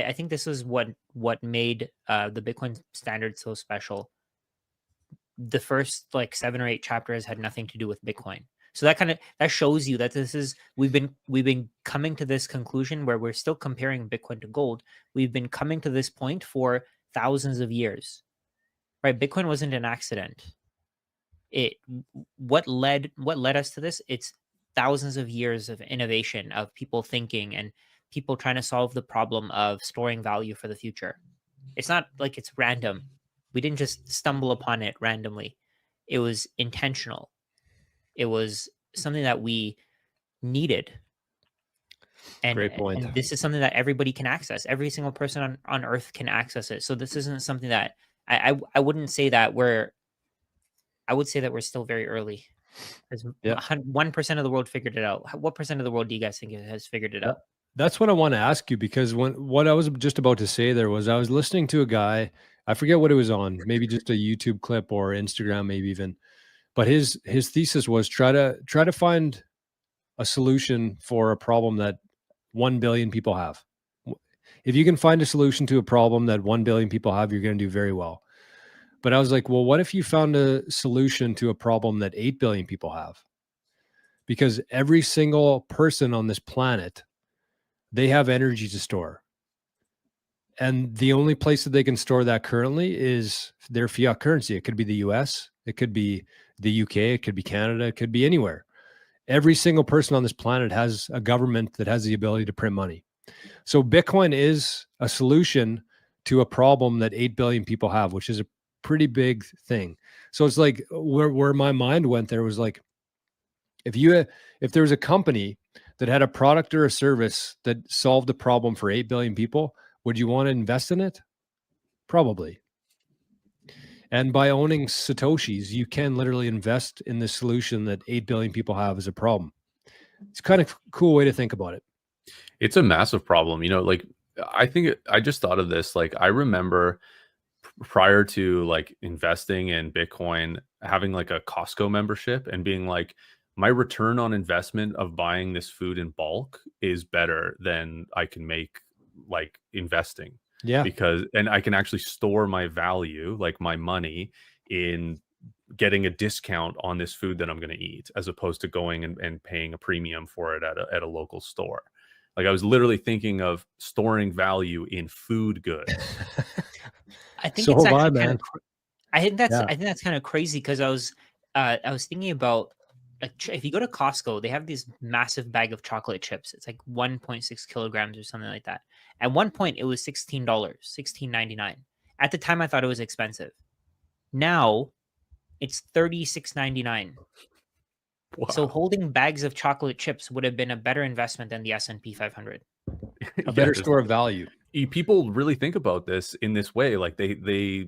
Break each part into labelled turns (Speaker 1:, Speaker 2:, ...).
Speaker 1: I think this is what made the Bitcoin standard so special. The first like 7 or 8 chapters had nothing to do with Bitcoin. So that shows you that this is we've been coming to this conclusion where we're still comparing Bitcoin to gold. We've been coming to this point for thousands of years. Right? Bitcoin wasn't an accident. It what led us to this? It's thousands of years of innovation, of people thinking and people trying to solve the problem of storing value for the future. It's not like it's random. We didn't just stumble upon it randomly. It was intentional. It was something that we needed.
Speaker 2: Great point.
Speaker 1: And this is something that everybody can access. Every single person on earth can access it. So this isn't something that I wouldn't say that I would say that we're still very early. Because 1% of the world figured it out. What percent of the world do you guys think has figured it out?
Speaker 2: That's what I want to ask you, because what I was just about to say there was I was listening to a guy, I forget what it was on, maybe just a YouTube clip or Instagram, maybe even, but his thesis was try to find a solution for a problem that 1 billion people have. If you can find a solution to a problem that 1 billion people have, you're going to do very well. But I was like, well, what if you found a solution to a problem that 8 billion people have? Because every single person on this planet, they have energy to store. And the only place that they can store that currently is their fiat currency. It could be the US, it could be the UK, it could be Canada, it could be anywhere. Every single person on this planet has a government that has the ability to print money. So Bitcoin is a solution to a problem that 8 billion people have, which is a pretty big thing. So it's like where my mind went there was like, if there was a company that had a product or a service that solved a problem for 8 billion people, would you want to invest in it? Probably. And by owning Satoshis, you can literally invest in the solution that 8 billion people have as a problem. It's kind of a cool way to think about it.
Speaker 3: It's a massive problem. Like I think I just thought of this. Like I remember prior to like investing in Bitcoin, having like a Costco membership and being like, my return on investment of buying this food in bulk is better than I can make like investing.
Speaker 2: Yeah.
Speaker 3: And I can actually store my value, like my money, in getting a discount on this food that I'm going to eat, as opposed to going and paying a premium for it at a local store. Like I was literally thinking of storing value in food goods.
Speaker 1: I think it's actually kind of. I think that's kind of crazy, because I was thinking about, like, if you go to Costco, they have this massive bag of chocolate chips. It's like 1.6 kilograms or something like that. At one point, it was $16, $16.99. At the time, I thought it was expensive. Now, it's $36.99. Wow. So holding bags of chocolate chips would have been a better investment than the S&P 500.
Speaker 2: A better store of value.
Speaker 3: People really think about this in this way. Like they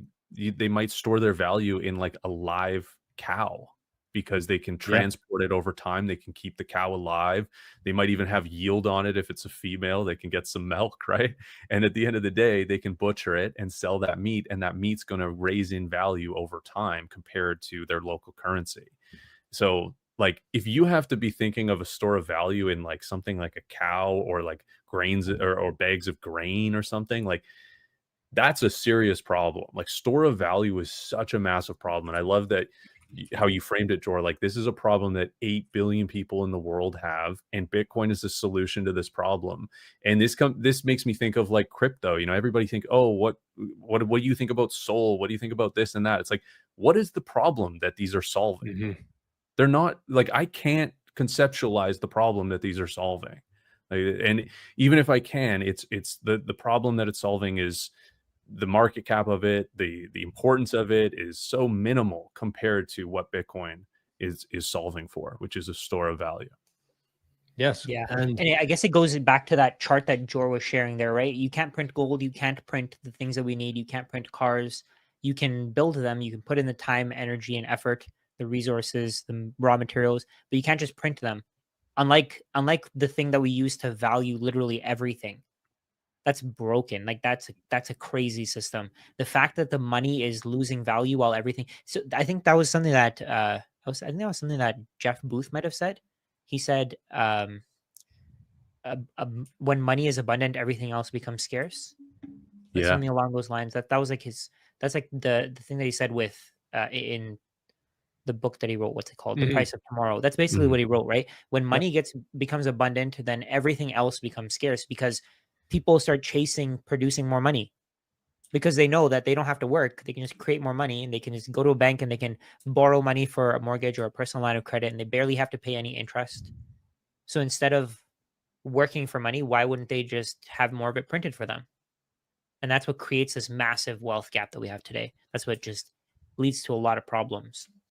Speaker 3: might store their value in like a live cow, because they can transport it over time. They can keep the cow alive. They might even have yield on it. If it's a female, they can get some milk, right? And at the end of the day, they can butcher it and sell that meat, and that meat's going to raise in value over time compared to their local currency. So like if you have to be thinking of a store of value in like something like a cow or like grains or bags of grain or something, like that's a serious problem. Like store of value is such a massive problem. And I love that how you framed it, Jor. Like this is a problem that 8 billion people in the world have, and Bitcoin is the solution to this problem. And this makes me think of like crypto. Everybody think, oh, what do you think about Sol? What do you think about this and that? It's like, what is the problem that these are solving? Mm-hmm. They're not like, I can't conceptualize the problem that these are solving. And even if I can, it's the problem that it's solving is the market cap of it, the importance of it is so minimal compared to what Bitcoin is solving for, which is a store of value.
Speaker 2: Yes.
Speaker 1: Yeah. And I guess it goes back to that chart that Jor was sharing there, right? You can't print gold. You can't print the things that we need. You can't print cars. You can build them. You can put in the time, energy, and effort, the resources, the raw materials, but you can't just print them. Unlike the thing that we use to value literally everything. That's broken. Like that's a crazy system. The fact that the money is losing value while everything. So I think that was something that something that Jeff Booth might have said. He said, when money is abundant, everything else becomes scarce. Like
Speaker 3: Yeah.
Speaker 1: something along those lines. That was like that's like the thing that he said with in the book that he wrote. What's it called? The
Speaker 2: Mhm.
Speaker 1: Price of Tomorrow. That's basically
Speaker 3: Mhm.
Speaker 1: what he wrote, right? When money becomes abundant, then everything else becomes scarce because people start chasing producing more money because they know that they don't have to work. They can just create more money and they can just go to a bank and they can borrow money for a mortgage or a personal line of credit and they barely have to pay any interest. So instead of working for money, why wouldn't they just have more of it printed for them? And that's what creates this massive wealth gap that we have today. That's what just leads to a lot of problems.